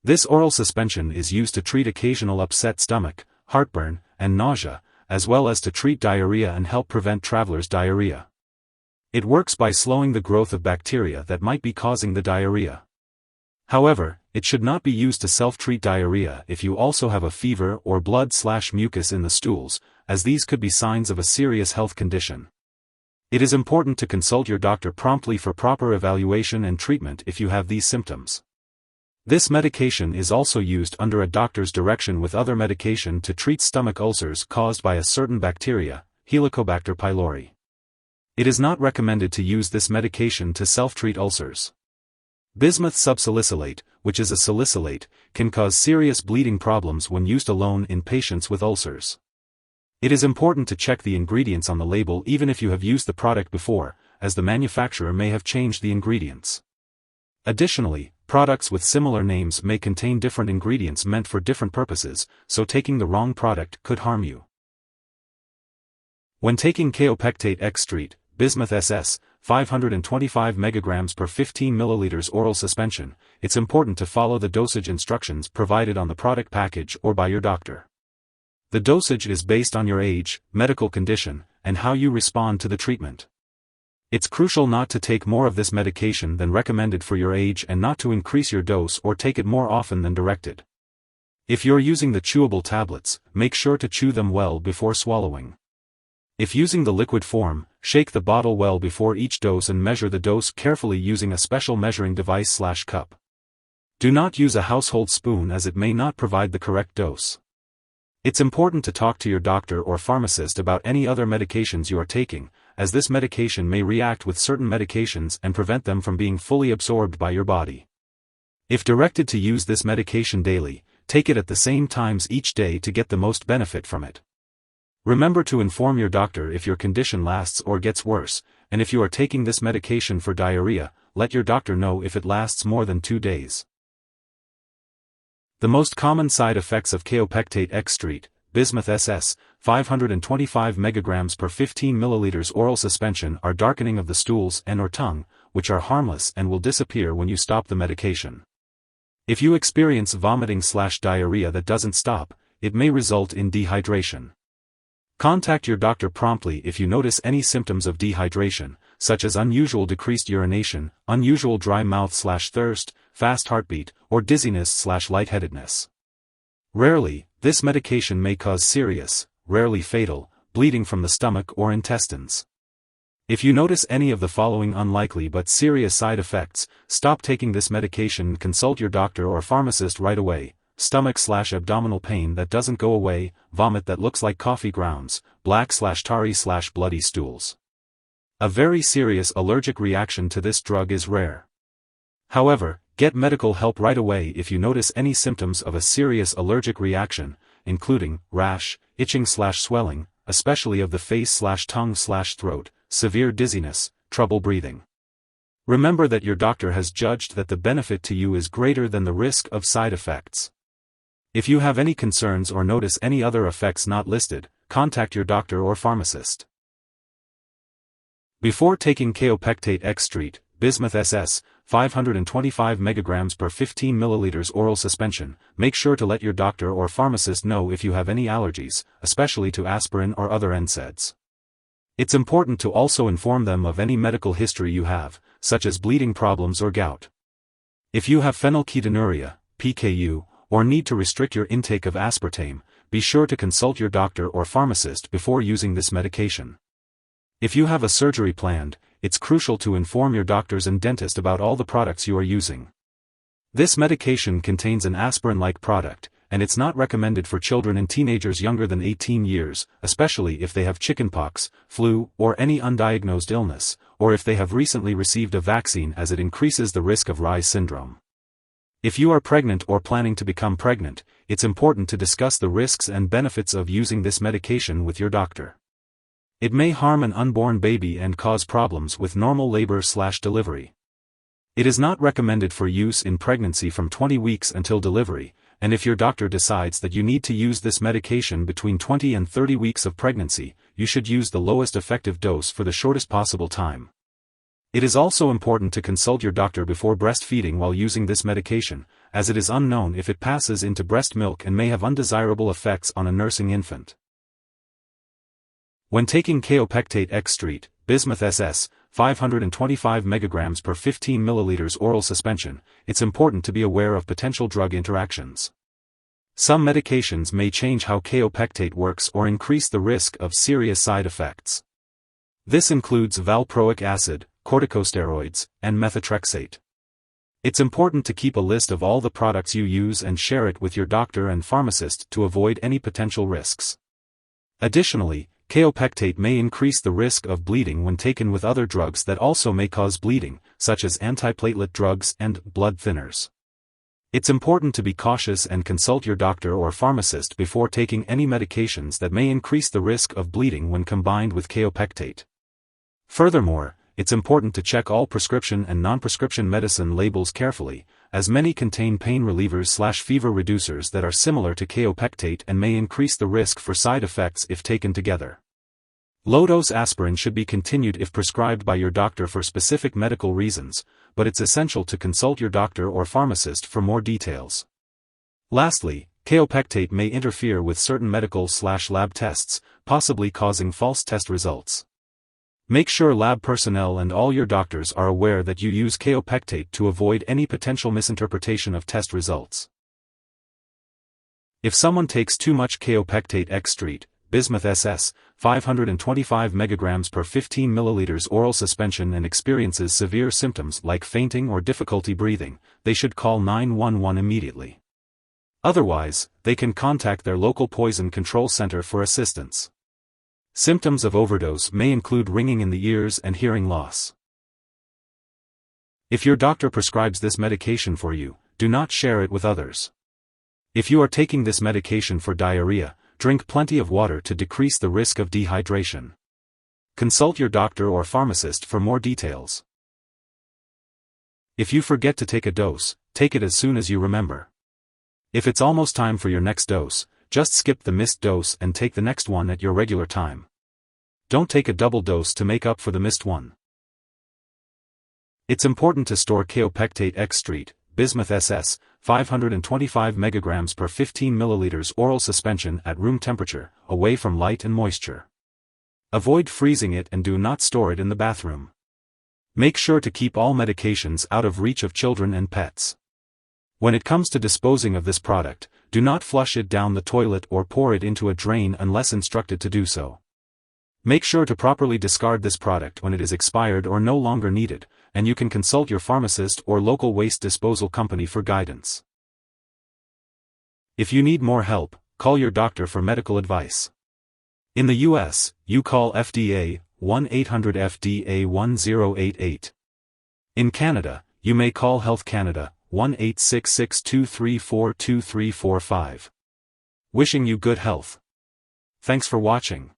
This oral suspension is used to treat occasional upset stomach, heartburn, and nausea, as well as to treat diarrhea and help prevent traveler's diarrhea. It works by slowing the growth of bacteria that might be causing the diarrhea. However, it should not be used to self-treat diarrhea if you also have a fever or blood/mucus in the stools, as these could be signs of a serious health condition. It is important to consult your doctor promptly for proper evaluation and treatment if you have these symptoms. This medication is also used under a doctor's direction with other medication to treat stomach ulcers caused by a certain bacteria, Helicobacter pylori. It is not recommended to use this medication to self-treat ulcers. Bismuth subsalicylate, which is a salicylate, can cause serious bleeding problems when used alone in patients with ulcers. It is important to check the ingredients on the label even if you have used the product before, as the manufacturer may have changed the ingredients. Additionally, products with similar names may contain different ingredients meant for different purposes, so taking the wrong product could harm you. When taking Kaopectate extract, Bismuth SS, 525 mg per 15 ml oral suspension, it's important to follow the dosage instructions provided on the product package or by your doctor. The dosage is based on your age, medical condition, and how you respond to the treatment. It's crucial not to take more of this medication than recommended for your age and not to increase your dose or take it more often than directed. If you're using the chewable tablets, make sure to chew them well before swallowing. If using the liquid form, shake the bottle well before each dose and measure the dose carefully using a special measuring device/cup. Do not use a household spoon as it may not provide the correct dose. It's important to talk to your doctor or pharmacist about any other medications you are taking, as this medication may react with certain medications and prevent them from being fully absorbed by your body. If directed to use this medication daily, take it at the same times each day to get the most benefit from it. Remember to inform your doctor if your condition lasts or gets worse, and if you are taking this medication for diarrhea, let your doctor know if it lasts more than 2 days. The most common side effects of Kaopectate extract, Bismuth SS, 525 mg per 15 ml oral suspension are darkening of the stools and/or tongue, which are harmless and will disappear when you stop the medication. If you experience vomiting/diarrhea that doesn't stop, it may result in dehydration. Contact your doctor promptly if you notice any symptoms of dehydration, such as unusual decreased urination, unusual dry mouth/thirst, fast heartbeat, or dizziness/lightheadedness. Rarely, this medication may cause serious, rarely fatal, bleeding from the stomach or intestines. If you notice any of the following unlikely but serious side effects, stop taking this medication and consult your doctor or pharmacist right away. Stomach/abdominal pain that doesn't go away, vomit that looks like coffee grounds, black/tarry/bloody stools. A very serious allergic reaction to this drug is rare. However, get medical help right away if you notice any symptoms of a serious allergic reaction, including rash, itching/swelling, especially of the face/tongue/throat, severe dizziness, trouble breathing. Remember that your doctor has judged that the benefit to you is greater than the risk of side effects. If you have any concerns or notice any other effects not listed, contact your doctor or pharmacist. Before taking Kaopectate extract, Bismuth SS, 525 mg per 15 ml oral suspension, make sure to let your doctor or pharmacist know if you have any allergies, especially to aspirin or other NSAIDs. It's important to also inform them of any medical history you have, such as bleeding problems or gout. If you have phenylketonuria, PKU, or need to restrict your intake of aspartame, be sure to consult your doctor or pharmacist before using this medication. If you have a surgery planned, it's crucial to inform your doctors and dentist about all the products you are using. This medication contains an aspirin-like product, and it's not recommended for children and teenagers younger than 18 years, especially if they have chickenpox, flu, or any undiagnosed illness, or if they have recently received a vaccine, as it increases the risk of Reye's syndrome. If you are pregnant or planning to become pregnant, it's important to discuss the risks and benefits of using this medication with your doctor. It may harm an unborn baby and cause problems with normal labor/delivery. It is not recommended for use in pregnancy from 20 weeks until delivery, and if your doctor decides that you need to use this medication between 20 and 30 weeks of pregnancy, you should use the lowest effective dose for the shortest possible time. It is also important to consult your doctor before breastfeeding while using this medication, as it is unknown if it passes into breast milk and may have undesirable effects on a nursing infant. When taking Kaopectate Extrete, Bismuth SS, 525 mg per 15 ml oral suspension, it's important to be aware of potential drug interactions. Some medications may change how Kaopectate works or increase the risk of serious side effects. This includes valproic acid, corticosteroids, and methotrexate. It's important to keep a list of all the products you use and share it with your doctor and pharmacist to avoid any potential risks. Additionally, Kaopectate may increase the risk of bleeding when taken with other drugs that also may cause bleeding, such as antiplatelet drugs and blood thinners. It's important to be cautious and consult your doctor or pharmacist before taking any medications that may increase the risk of bleeding when combined with Kaopectate. Furthermore, it's important to check all prescription and non-prescription medicine labels carefully, as many contain pain relievers/fever reducers that are similar to Kaopectate and may increase the risk for side effects if taken together. Low-dose aspirin should be continued if prescribed by your doctor for specific medical reasons, but it's essential to consult your doctor or pharmacist for more details. Lastly, Kaopectate may interfere with certain medical/lab tests, possibly causing false test results. Make sure lab personnel and all your doctors are aware that you use Kaopectate to avoid any potential misinterpretation of test results. If someone takes too much Kaopectate Extrete, Bismuth SS, 525 mg per 15 ml oral suspension and experiences severe symptoms like fainting or difficulty breathing, they should call 911 immediately. Otherwise, they can contact their local poison control center for assistance. Symptoms of overdose may include ringing in the ears and hearing loss. If your doctor prescribes this medication for you, do not share it with others. If you are taking this medication for diarrhea, drink plenty of water to decrease the risk of dehydration. Consult your doctor or pharmacist for more details. If you forget to take a dose, take it as soon as you remember. If it's almost time for your next dose, just skip the missed dose and take the next one at your regular time. Don't take a double dose to make up for the missed one. It's important to store Kaopectate Extrete, Bismuth SS, 525 mg per 15 ml oral suspension at room temperature, away from light and moisture. Avoid freezing it and do not store it in the bathroom. Make sure to keep all medications out of reach of children and pets. When it comes to disposing of this product, do not flush it down the toilet or pour it into a drain unless instructed to do so. Make sure to properly discard this product when it is expired or no longer needed, and you can consult your pharmacist or local waste disposal company for guidance. If you need more help, call your doctor for medical advice. In the US, you call FDA, 1-800-FDA-1088. In Canada, you may call Health Canada, 1-866-234-2345. Wishing you good health. Thanks for watching.